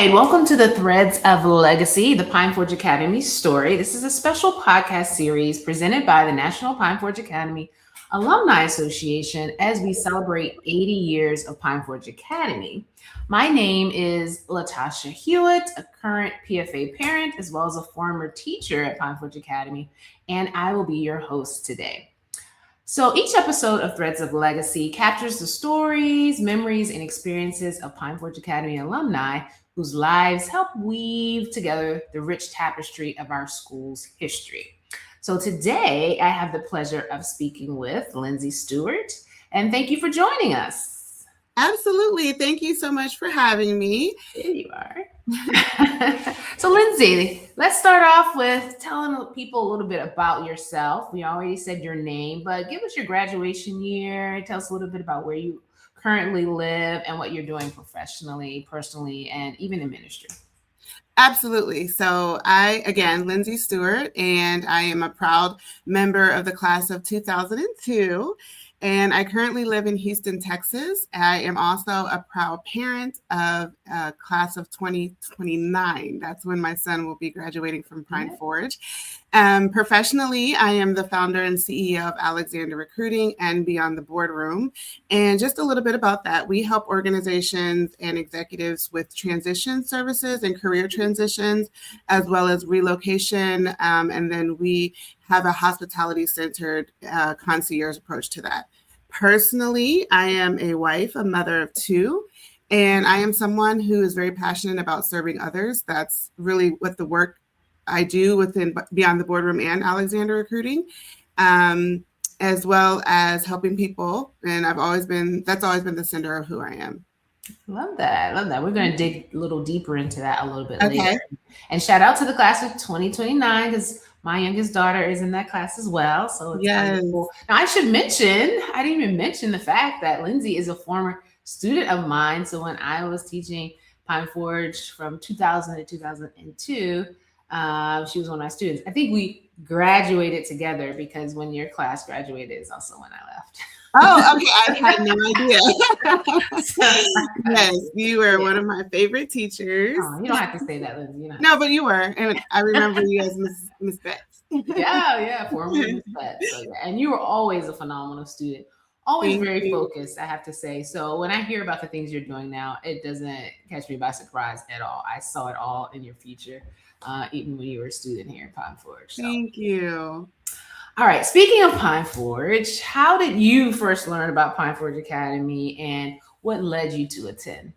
right, welcome to the Threads of Legacy, the Pine Forge Academy story. This is a special podcast series presented by the National Pine Forge Academy Alumni Association as we celebrate 80 years of Pine Forge Academy. My name is L'Tasha Hewitt, a current PFA parent as well as a former teacher at Pine Forge Academy, and I will be your host today. So each episode of Threads of Legacy captures the stories, memories, and experiences of Pine Forge Academy alumni whose lives help weave together the rich tapestry of our school's history. So today I have the pleasure of speaking with Lindsay Stewart, and thank you for joining us. Absolutely. Thank you so much for having me. There you are. So Lindsay, let's start off with telling people a little bit about yourself. We already said your name, but give us your graduation year. Tell us a little bit about where you currently live and what you're doing professionally, personally, and even in ministry. Absolutely. So again, Lindsay Stewart, and I am a proud member of the class of 2002. And I currently live in Houston, Texas. I am also a proud parent of a class of 2029. That's when my son will be graduating from Pine Forge. Professionally, I am the founder and CEO of Alexander Recruiting and Beyond the Boardroom. And just a little bit about that, we help organizations and executives with transition services and career transitions, as well as relocation. And then we have a hospitality-centered concierge approach to that. Personally, I am a wife, a mother of two, and I am someone who is very passionate about serving others. That's really what the work I do within Beyond the Boardroom and Alexander Recruiting, as well as helping people. And that's always been the center of who I am. Love that. Love that. We're going to dig a little deeper into that a little bit later. And shout out to the class of 2029 because my youngest daughter is in that class as well. So it's wonderful. Now, I didn't even mention the fact that Lindsay is a former student of mine. So when I was teaching Pine Forge from 2000 to 2002, she was one of my students. I think we graduated together because when your class graduated is also when I left. Oh, okay. I had no idea. Yes, you were one of my favorite teachers. Oh, you don't have to say that, Lindsay. No, but you were. And I remember you as Miss Betts. Yeah, formerly Miss Betts. So, and you were always a phenomenal student. Always very focused, I have to say. So when I hear about the things you're doing now, it doesn't catch me by surprise at all. I saw it all in your future, even when you were a student here at Pine Forge. So. Thank you. All right. Speaking of Pine Forge, how did you first learn about Pine Forge Academy and what led you to attend?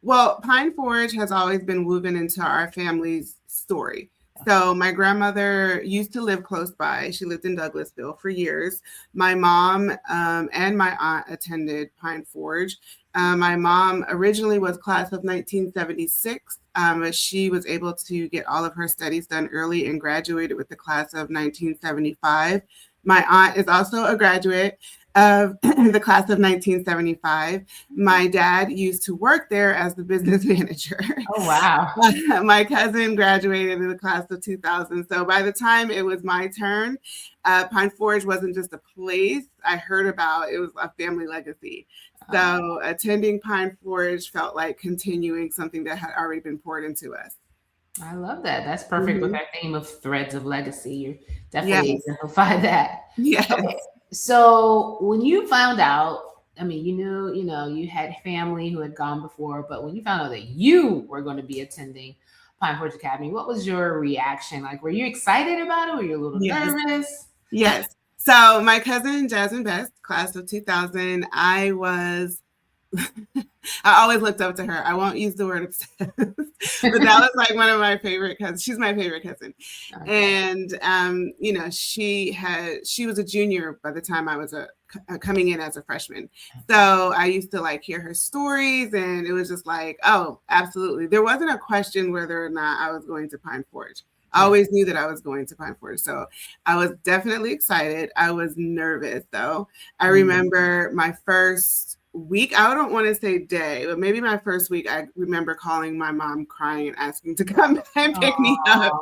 Well, Pine Forge has always been woven into our family's story. So my grandmother used to live close by. She lived in Douglasville for years. My mom and my aunt attended Pine Forge. My mom originally was class of 1976. But she was able to get all of her studies done early and graduated with the class of 1975. My aunt is also a graduate of the class of 1975. My dad used to work there as the business manager. Oh, wow. My cousin graduated in the class of 2000. So by the time it was my turn, Pine Forge wasn't just a place I heard about, it was a family legacy. So attending Pine Forge felt like continuing something that had already been poured into us. I love that. That's perfect with our theme of Threads of Legacy. You definitely exemplify that. Yes. Okay. So when you found out, I mean, you knew, you had family who had gone before, but when you found out that you were going to be attending Pine Forge Academy, what was your reaction? Like, were you excited about it? Were you a little nervous? Yes. So my cousin, Jasmine Best, class of 2000, I always looked up to her. I won't use the word obsessed, but that was like one of my favorite cousins. She's my favorite cousin. Okay. And, she was a junior by the time I was coming in as a freshman. So I used to hear her stories, and it was just like, oh, absolutely. There wasn't a question whether or not I was going to Pine Forge. I always knew that I was going to Pine Forge. So I was definitely excited. I was nervous, though. I remember my first week, I don't want to say day, but maybe my first week, I remember calling my mom crying and asking to come and pick me up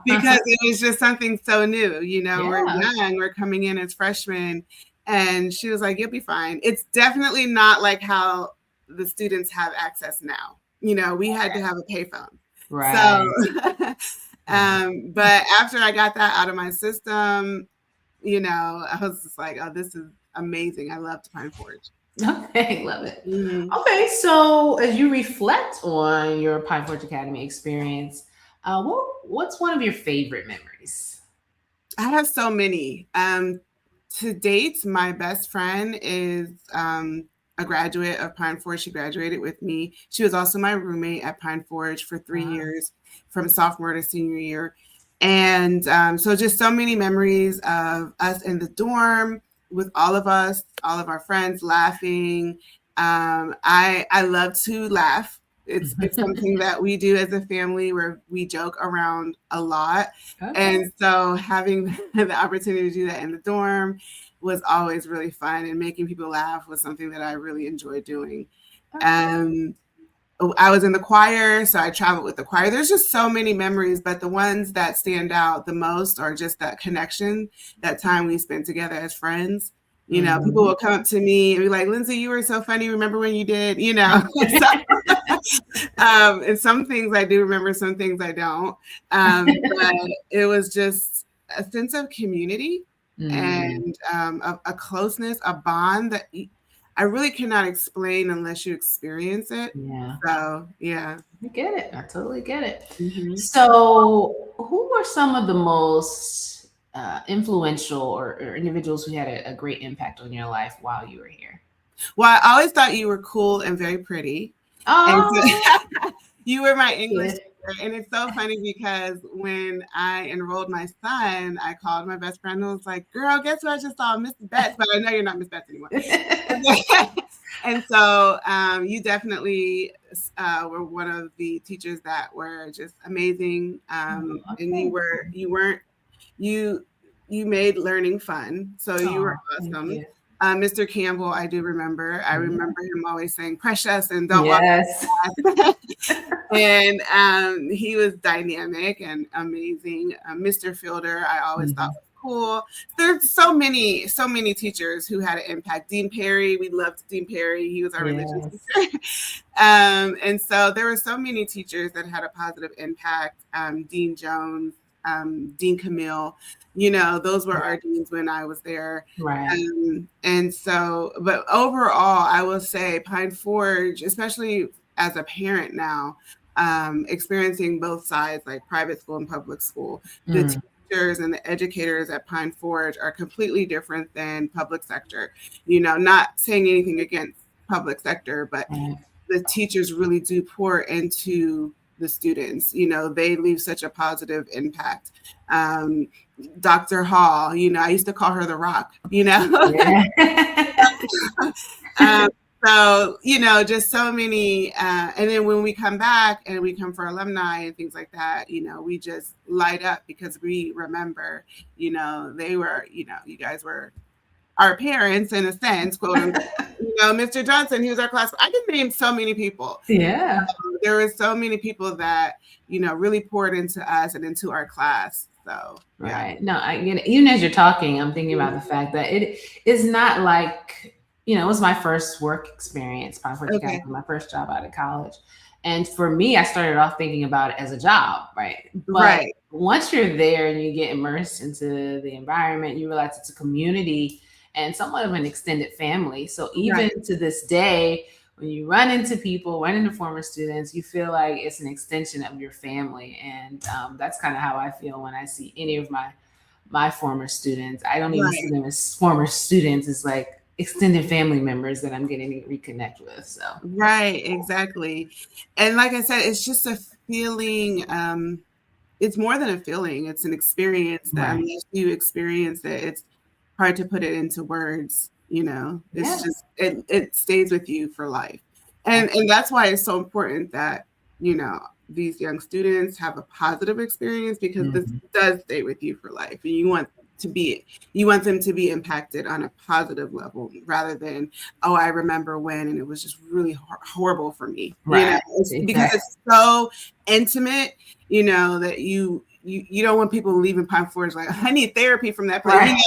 because it was just something so new. We're young, we're coming in as freshmen. And she was like, you'll be fine. It's definitely not like how the students have access now. we had to have a payphone. Right. So, but after I got that out of my system, I was just like, oh, this is amazing. I loved Pine Forge. Okay, love it. Mm-hmm. Okay, so as you reflect on your Pine Forge Academy experience, what's one of your favorite memories? I have so many. To date, my best friend is a graduate of Pine Forge. She graduated with me. She was also my roommate at Pine Forge for 3 years, from sophomore to senior year. And so just so many memories of us in the dorm with all of us, all of our friends laughing. I love to laugh. It's something that we do as a family where we joke around a lot. Okay. And so having the opportunity to do that in the dorm was always really fun, and making people laugh was something that I really enjoyed doing. I was in the choir, so I traveled with the choir. There's just so many memories, but the ones that stand out the most are just that connection, that time we spent together as friends. People will come up to me and be like, Lindsay, you were so funny. Remember when you did, and some things I do remember, some things I don't. But it was just a sense of community and a closeness, a bond that I really cannot explain unless you experience it. Yeah. So, yeah. I get it. I totally get it. Mm-hmm. So, who were some of the most influential or individuals who had a great impact on your life while you were here? Well, I always thought you were cool and very pretty. Oh, and so, you were my English teacher. And it's so funny because when I enrolled my son, I called my best friend and was like, girl, guess what? I just saw Miss Betts, but I know you're not Miss Betts anymore. And so you definitely were one of the teachers that were just amazing. And you made learning fun. So you were awesome. Mr. Campbell, I do remember. I remember him always saying precious and don't walk fast. And he was dynamic and amazing. Mr. Fielder, I always thought was cool. There's so many teachers who had an impact. Dean Perry, we loved Dean Perry. He was our religion teacher. And so there were so many teachers that had a positive impact. Dean Jones, Dean Camille, those were our deans when I was there. Right. And so, but overall, I will say Pine Forge, especially as a parent now, experiencing both sides, like private school and public school, the teachers and the educators at Pine Forge are completely different than public sector. Not saying anything against public sector, but the teachers really do pour into the students. They leave such a positive impact. Dr. Hall, I used to call her the Rock, So, just so many. And then when we come back and we come for alumni and things like that, we just light up because we remember, they were, you guys were our parents in a sense, quote unquote. Mr. Johnson, he was our class. I can name so many people. Yeah. There were so many people that, really poured into us and into our class. So, yeah. Right. No, even as you're talking, I'm thinking about the fact that it is not like, it was my first work experience, my first job out of college. And for me, I started off thinking about it as a job, right? But once you're there and you get immersed into the environment, you realize it's a community and somewhat of an extended family. So even to this day, when you run into former students, you feel like it's an extension of your family. And that's kind of how I feel when I see any of my former students. I don't even see them as former students. It's like extended family members that I'm getting to reconnect with. So right, exactly. And like I said, it's just a feeling. It's more than a feeling. It's an experience that unless you experience it, it's hard to put it into words. It's just it stays with you for life. And that's why it's so important that these young students have a positive experience, because this does stay with you for life, and you want them to be impacted on a positive level rather than, oh, I remember when and it was just really horrible for me. Because it's so intimate, that you don't want people leaving Pine Forge like, I need therapy from that place.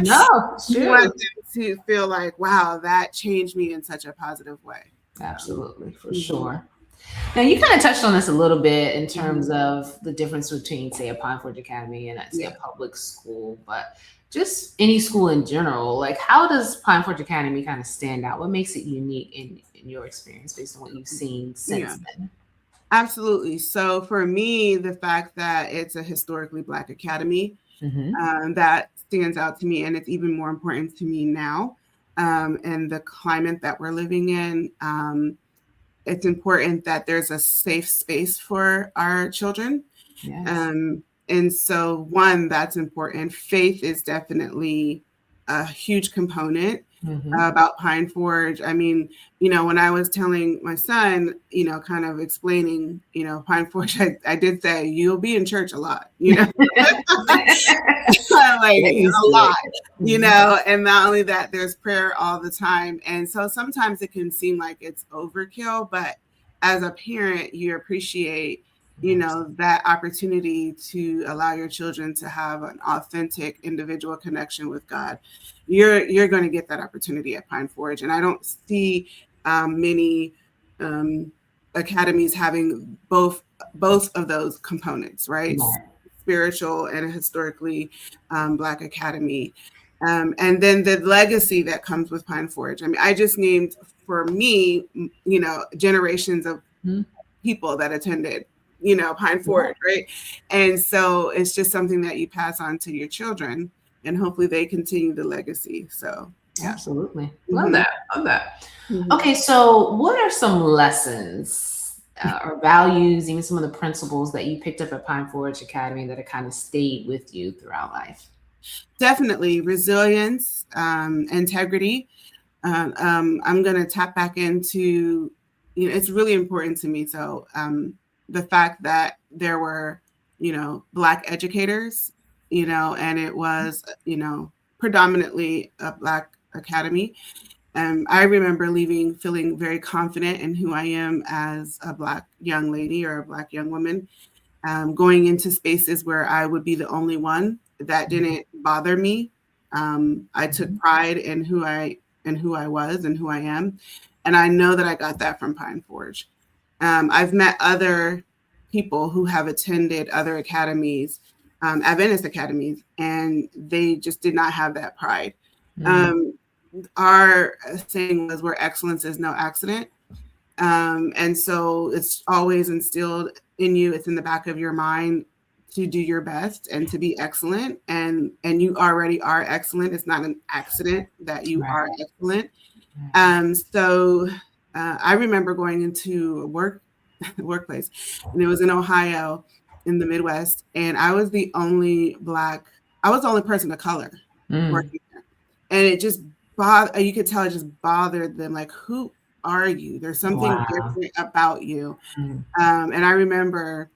No, you want them to feel like, wow, that changed me in such a positive way. Absolutely, for sure. Now, you kind of touched on this a little bit in terms of the difference between, say, a Pine Forge Academy and, say, a public school, but just any school in general. Like, how does Pine Forge Academy kind of stand out? What makes it unique in your experience based on what you've seen since then? Absolutely. So for me, the fact that it's a historically Black academy, that stands out to me, and it's even more important to me now, and the climate that we're living in. It's important that there's a safe space for our children. Yes. And so, one, that's important. Faith is definitely a huge component about Pine Forge. I mean, when I was telling my son, kind of explaining, Pine Forge, I did say, you'll be in church a lot, like a lot, and not only that, there's prayer all the time. And so sometimes it can seem like it's overkill, but as a parent, you appreciate that opportunity to allow your children to have an authentic individual connection with God. You're going to get that opportunity at Pine Forge. And I don't see many academies having both of those components, right? Spiritual and a historically Black academy. And then the legacy that comes with Pine Forge. I mean, I just named, for me, generations of people that attended Pine Forge, right? And so it's just something that you pass on to your children, and hopefully they continue the legacy. So absolutely. Love that. Okay, so what are some lessons or values, even some of the principles that you picked up at Pine Forge Academy that have kind of stayed with you throughout life? Definitely resilience, integrity. I'm going to tap back into, it's really important to me. So the fact that there were, Black educators, and it was, predominantly a Black academy. I remember leaving feeling very confident in who I am as a Black young lady or a Black young woman, going into spaces where I would be the only one. That didn't bother me. I took pride in who I was and who I am. And I know that I got that from Pine Forge. I've met other people who have attended other academies, Adventist academies, and they just did not have that pride. Our saying was, where excellence is no accident. And so it's always instilled in you. It's in the back of your mind to do your best and to be excellent. And you already are excellent. It's not an accident that you are excellent. So I remember going into a workplace, and it was in Ohio in the Midwest. And I was the only person of color working there. And it just you could tell it just bothered them. Like, who are you? There's something different about you. And I remember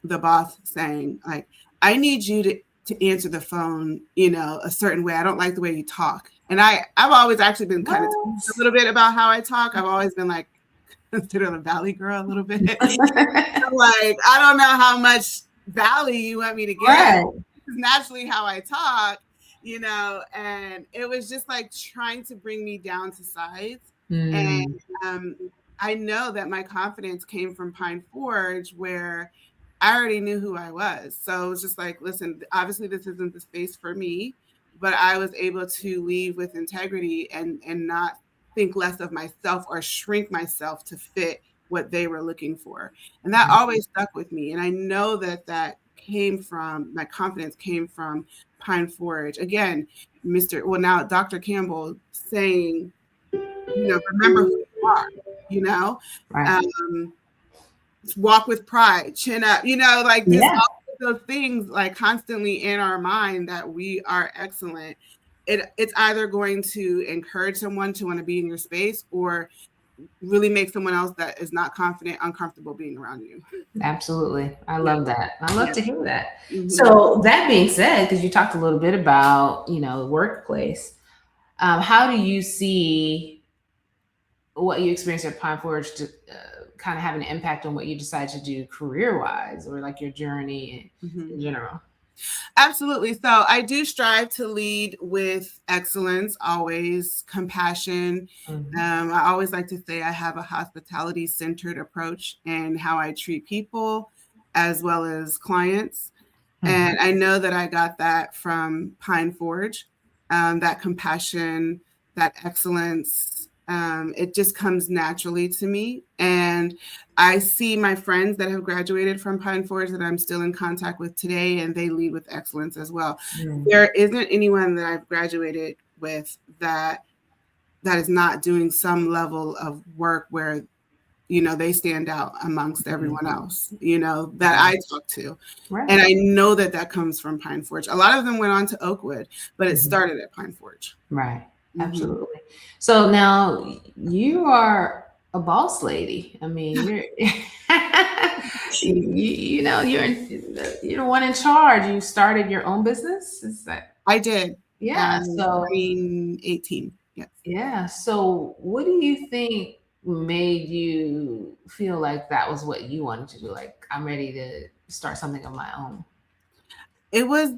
the boss saying, like, I need you to answer the phone, a certain way. I don't like the way you talk. And I've always actually been kind of a little bit about how I talk. I've always been like considered a valley girl a little bit. Like, I don't know how much valley you want me to get. It's naturally how I talk, and it was just like trying to bring me down to size. And I know that my confidence came from Pine Forge, where I already knew who I was. So it was just like, listen, obviously this isn't the space for me, but I was able to leave with integrity and not think less of myself or shrink myself to fit what they were looking for. And that always stuck with me. And I know that came from, my confidence came from Pine Forge. Again, now Dr. Campbell saying, remember who you are, walk with pride, chin up, like this, all those things, like constantly in our mind that we are excellent. It's either going to encourage someone to want to be in your space or really make someone else that is not confident uncomfortable being around you. Absolutely. I love that. I love to hear that. So that being said, because you talked a little bit about, the workplace, how do you see what you experienced at Pine Forge to kind of have an impact on what you decide to do career-wise, or like your journey in general? Absolutely. So I do strive to lead with excellence, always compassion. I always like to say I have a hospitality centered approach in how I treat people as well as clients. And I know that I got that from Pine Forge, that compassion, that excellence. It just comes naturally to me. And I see my friends that have graduated from Pine Forge that I'm still in contact with today, and they lead with excellence as well. There isn't anyone that I've graduated with that is not doing some level of work where they stand out amongst everyone else, that I talk to. Right. And I know that comes from Pine Forge. A lot of them went on to Oakwood, but it started at Pine Forge. Right. Absolutely. So now you are a boss lady. I mean, you're, you're the one in charge. You started your own business. Is that? I did. Yeah. So 2018. Yes. Yeah. So what do you think made you feel like that was what you wanted to do? Like, I'm ready to start something of my own. It was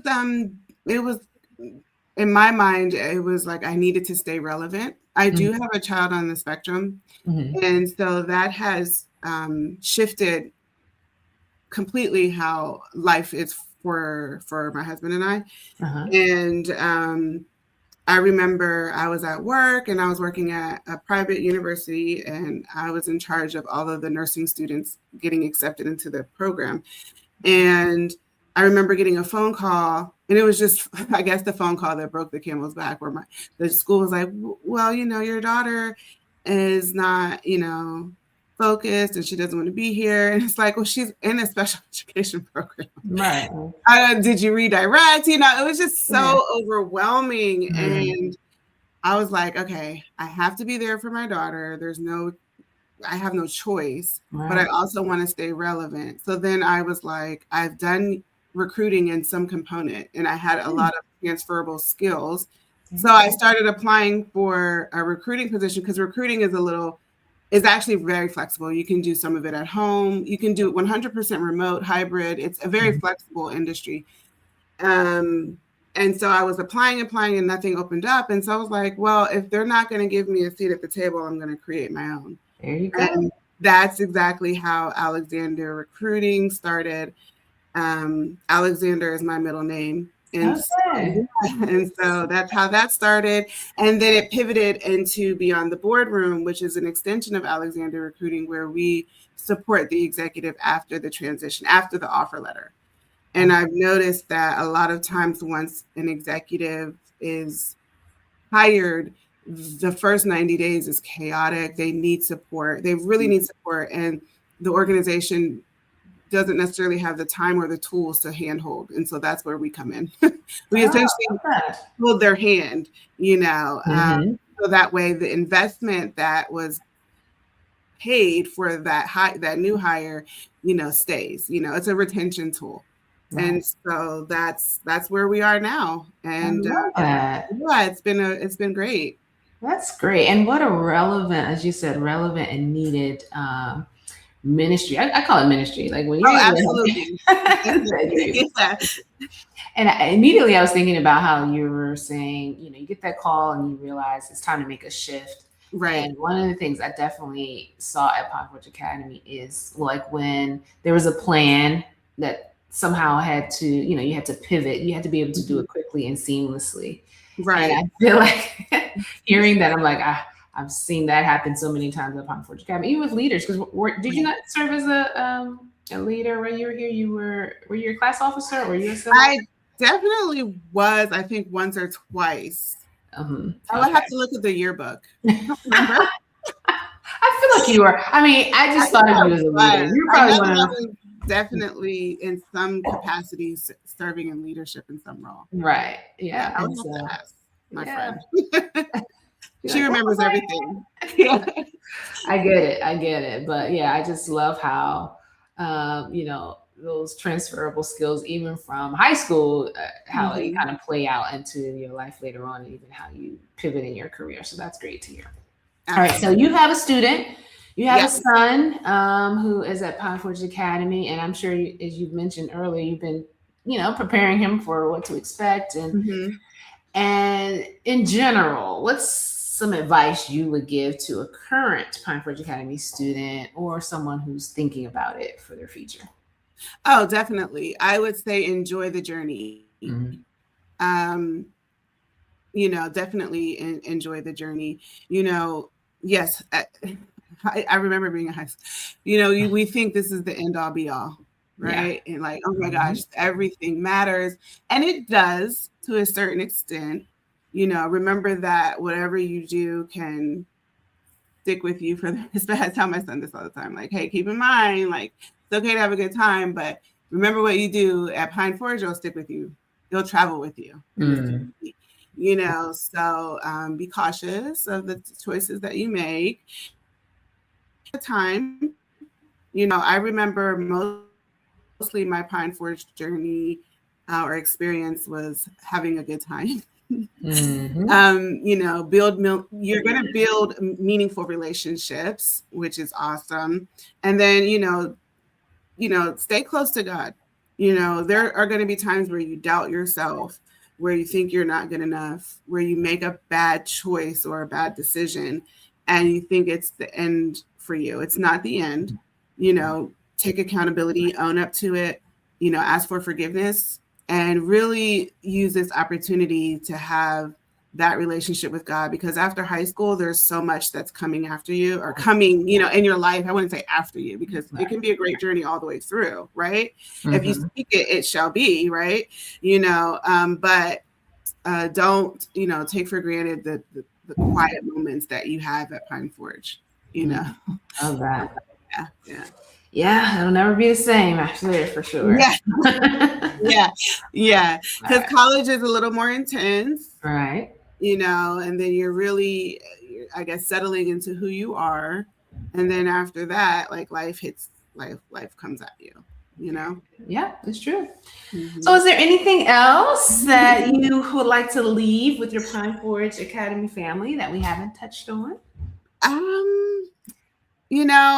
in my mind, it was like I needed to stay relevant. I do have a child on the spectrum, and so that has shifted completely how life is for my husband and I. And I remember I was at work and I was working at a private university, and I was in charge of all of the nursing students getting accepted into the program. And I remember getting a phone call, and it was just, I guess, the phone call that broke the camel's back, where the school was like, well, your daughter is not, focused and she doesn't want to be here. And it's like, well, she's in a special education program. Right. Did you redirect? It was just so overwhelming. And I was like, okay, I have to be there for my daughter. I have no choice, but I also want to stay relevant. So then I was like, I've done recruiting in some component, and I had a lot of transferable skills. So I started applying for a recruiting position, because recruiting is actually very flexible. You can do some of it at home. You can do it 100% remote, hybrid. It's a very flexible industry. And so I was applying, and nothing opened up. And so I was like, well, if they're not going to give me a seat at the table, I'm going to create my own. There you go. And that's exactly how Alexander Recruiting started. Alexander is my middle name. And so that's how that started. And then it pivoted into Beyond the Boardroom, which is an extension of Alexander Recruiting, where we support the executive after the transition, after the offer letter. And I've noticed that a lot of times once an executive is hired, the first 90 days is chaotic. They need support. They really need support. And the organization doesn't necessarily have the time or the tools to handhold. And so that's where we come in. We essentially hold their hand, so that way the investment that was paid for that new hire, stays. It's a retention tool. And so that's where we are now. And it's been great. That's great. And what a relevant, as you said, relevant and needed ministry. I call it ministry. Like when you absolutely. And immediately I was thinking about how you were saying, you get that call and you realize it's time to make a shift. Right. And one of the things I definitely saw at Pine Forge Academy is like when there was a plan that somehow had to, you had to pivot, you had to be able to do it quickly and seamlessly. Right. And I feel like hearing that, I'm like, I've seen that happen so many times at Pine Forge Academy, even with leaders. Because did you not serve as a leader when you were here? Were you a class officer, or were you a civil? I definitely was. I think once or twice. I would have to look at the yearbook. I feel like you were. I mean, I just thought of you as a leader. You're probably definitely in some capacities serving in leadership in some role. Right. Yeah. I would have to ask my friend. She remembers everything. I get it. But yeah, I just love how, those transferable skills, even from high school, how they kind of play out into your life later on, and even how you pivot in your career. So that's great to hear. Absolutely. All right. So you have a student, you have a son who is at Pine Forge Academy. And I'm sure, as you mentioned earlier, you've been preparing him for what to expect. And in general, what's some advice you would give to a current Pine Forge Academy student or someone who's thinking about it for their future? Oh, definitely. I would say enjoy the journey. Definitely enjoy the journey. Yes, I remember being in high school. We think this is the end all be all, right? Yeah. And like, oh my gosh, everything matters. And it does to a certain extent. Remember that whatever you do can stick with you for the rest. I tell my son this all the time. Like, hey, keep in mind, like, it's okay to have a good time, but remember what you do at Pine Forge will stick with you. It'll travel with you. So be cautious of the choices that you make. Time, I remember mostly my Pine Forge journey or experience was having a good time. You're going to build meaningful relationships, which is awesome. And then, stay close to God. There are going to be times where you doubt yourself, where you think you're not good enough, where you make a bad choice or a bad decision, and you think it's the end for you. It's not the end. Take accountability, own up to it, ask for forgiveness, and really use this opportunity to have that relationship with God, because after high school, there's so much that's coming after you or coming, in your life. I wouldn't say after you, because it can be a great journey all the way through, right? If you speak it, it shall be, right? But don't, take for granted the quiet moments that you have at Pine Forge, Oh, that. Yeah. Yeah, it'll never be the same after there, for sure. Yeah. Because college is a little more intense. Right. And then you're really, I guess, settling into who you are. And then after that, like life comes at you, Yeah, it's true. So is there anything else that you would like to leave with your Pine Forge Academy family that we haven't touched on?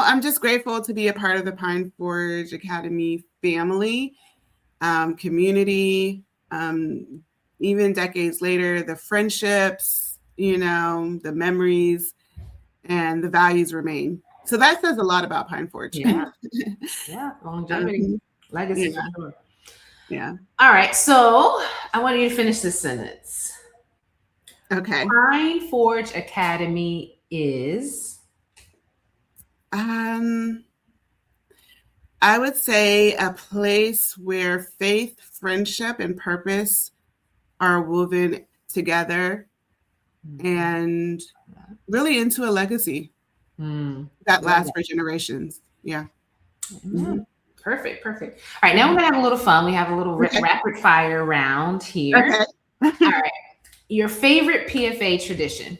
I'm just grateful to be a part of the Pine Forge Academy family, community, even decades later, the friendships, the memories and the values remain. So that says a lot about Pine Forge. Yeah. Longevity, legacy. Yeah. For sure. Yeah. All right. So I want you to finish this sentence. Okay. Pine Forge Academy is... I would say a place where faith, friendship, and purpose are woven together and really into a legacy that lasts for generations. Yeah. Perfect. All right. Now we're going to have a little fun. We have a little rapid fire round here. Okay. All right. Your favorite PFA tradition?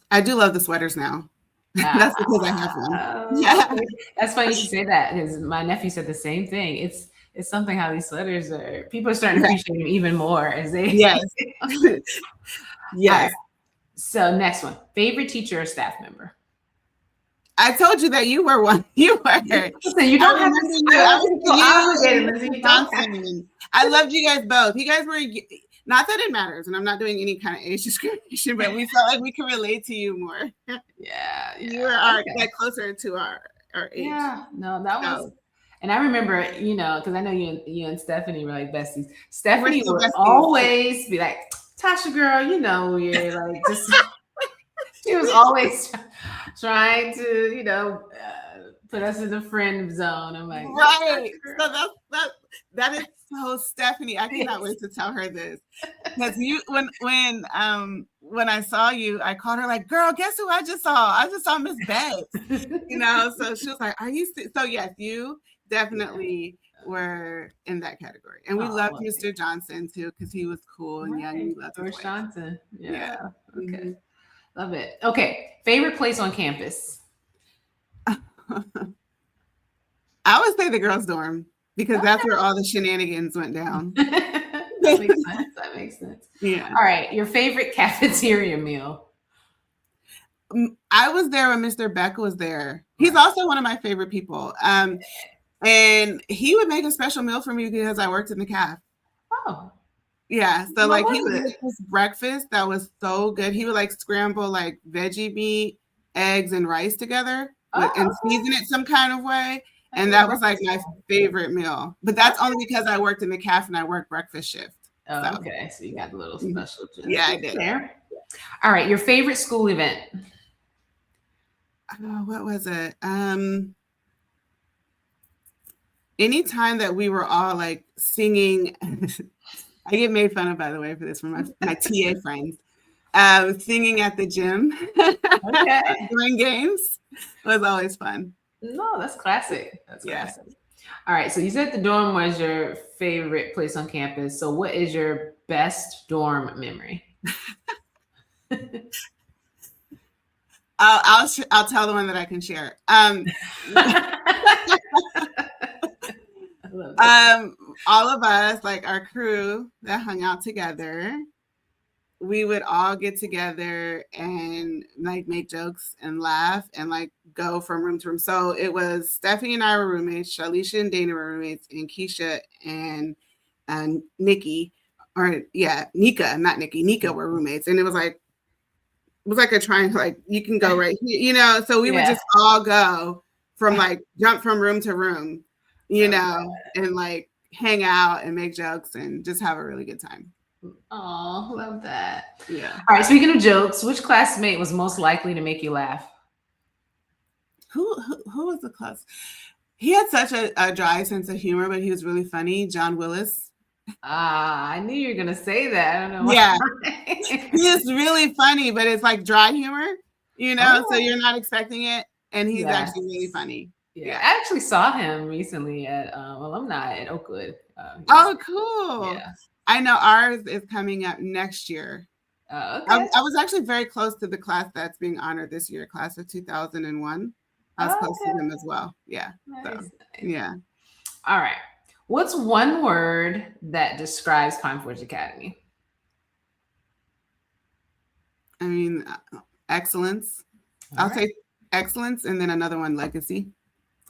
I do love the sweaters now. That's because I have one. Yeah. That's funny you say that, because my nephew said the same thing. It's something how these sweaters are. People are starting to appreciate them even more as they. Yes. Yes. Right. So next one, favorite teacher or staff member? I told you that you were one. You were. Listen, you don't have to. I loved you guys both. You guys were. Not that it matters, and I'm not doing any kind of age discrimination, but we felt like we could relate to you more. Yeah. You were closer to our age. Yeah, no, that was. And I remember, because I know you and Stephanie were like besties. Stephanie would always be like, "Tasha, girl, you're like just." She was always trying to, put us in the friend zone. I'm like, right. So that is so Stephanie. I cannot wait to tell her this, because when I saw you, I called her like, "Girl, guess who I just saw? I just saw Miss Betts." So she was like, "Are you?" So yes, you definitely were in that category, and we loved Mr. Johnson too, because he was cool and young. We loved George Johnson. Yeah. Okay. Mm-hmm. Love it. Okay. Favorite place on campus? I would say the girls' dorm, because that's where all the shenanigans went down. That makes sense. Yeah. All right. Your favorite cafeteria meal? I was there when Mr. Beck was there. He's also one of my favorite people. And he would make a special meal for me because I worked in the caf. Oh. Yeah. So What like he was would it? make this breakfast that was so good. He would like scramble like veggie meat, eggs, and rice together and Oh, season it some kind of way. like a And little that was like breakfast my ball. favorite meal. But that's only because I worked in the caf and I worked breakfast shift. Oh, So okay. So you got a little special. yeah, I did. There. All right. Your favorite school event? Oh, what was it? Anytime that we were all like singing, I get made fun of, by the way, for this from my TA friends. Singing at the gym Okay. during games was always fun. No, that's classic. That's Yeah. classic. All right. So you said the dorm was your favorite place on campus. So what is your best dorm memory? I'll tell the one that I can share. All of us, like our crew that hung out together, we would all get together and like make jokes and laugh and like go from room to room. So it was Stephanie and I were roommates, Shalisha and Dana were roommates, and Keisha and Nikki, or yeah, Nika, not Nikki, Nika were roommates. And it was like a triangle, like you can go right here, you know. So we would just all go from like jump from room to room, you know, and like hang out and make jokes and just have a really good time. Oh, love that. Yeah. All right. Speaking of jokes, which classmate was most likely to make you laugh? Who was the class? He had such a dry sense of humor, but he was really funny. John Willis. I knew you were gonna say that. I don't know. Yeah, he is really funny, but it's like dry humor, you know. So you're not expecting it, and he's actually really funny. Yeah, I actually saw him recently at alumni at Oakwood. Oh, cool! Yeah, I know ours is coming up next year. Okay. I was actually very close to the class that's being honored this year, class of 2001. I was close to them as well. Yeah. Nice. So, yeah. All right. What's one word that describes Pine Forge Academy? I mean, excellence. I'll say excellence, and then another one, legacy.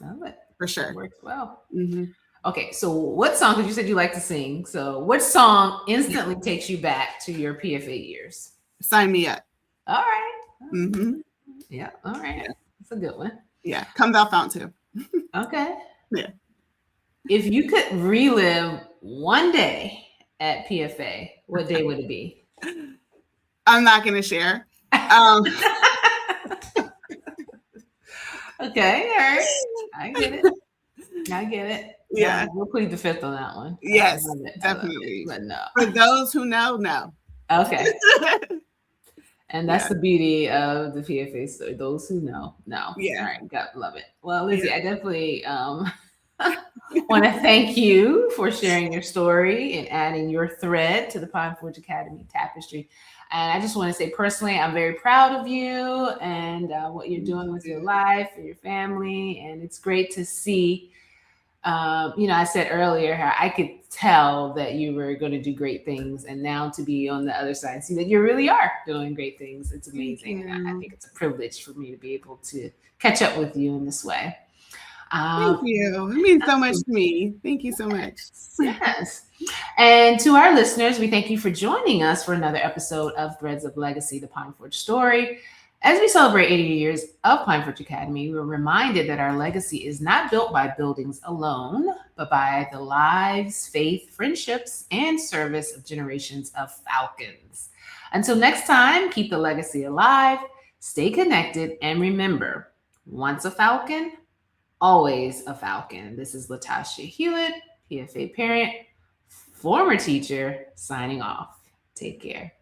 Love it. For sure. That works well. Mm-hmm. Okay, so what song, because you said you like to sing, so what song instantly takes you back to your PFA years? Sign Me Up. All right. Mm-hmm. Yeah, all right. Yeah. That's a good one. Yeah, Come Thou Fount too. Okay. Yeah. If you could relive one day at PFA, what day would it be? I'm not going to share. Okay, all right. I get it. Yeah. We'll plead the fifth on that one. Yes, definitely. But no. For those who know, no. Okay. And that's the beauty of the PFA story. Those who know, no. Yeah. All right. Love it. Well, Lindsay, I definitely want to thank you for sharing your story and adding your thread to the Pine Forge Academy tapestry. And I just want to say personally, I'm very proud of you and what you're doing with your life and your family. And it's great to see, I said earlier how I could tell that you were going to do great things. And now to be on the other side, see that you really are doing great things. It's amazing. And I think it's a privilege for me to be able to catch up with you in this way. Thank you. It means so much to me. Thank you so much. Yes. And to our listeners, we thank you for joining us for another episode of Threads of Legacy, the Pine Forge story. As we celebrate 80 years of Pine Forge Academy, we're reminded that our legacy is not built by buildings alone, but by the lives, faith, friendships, and service of generations of Falcons. Until next time, keep the legacy alive, stay connected, and remember, once a Falcon, always a Falcon. This is L'Tasha Hewitt, PFA parent, former teacher, signing off. Take care.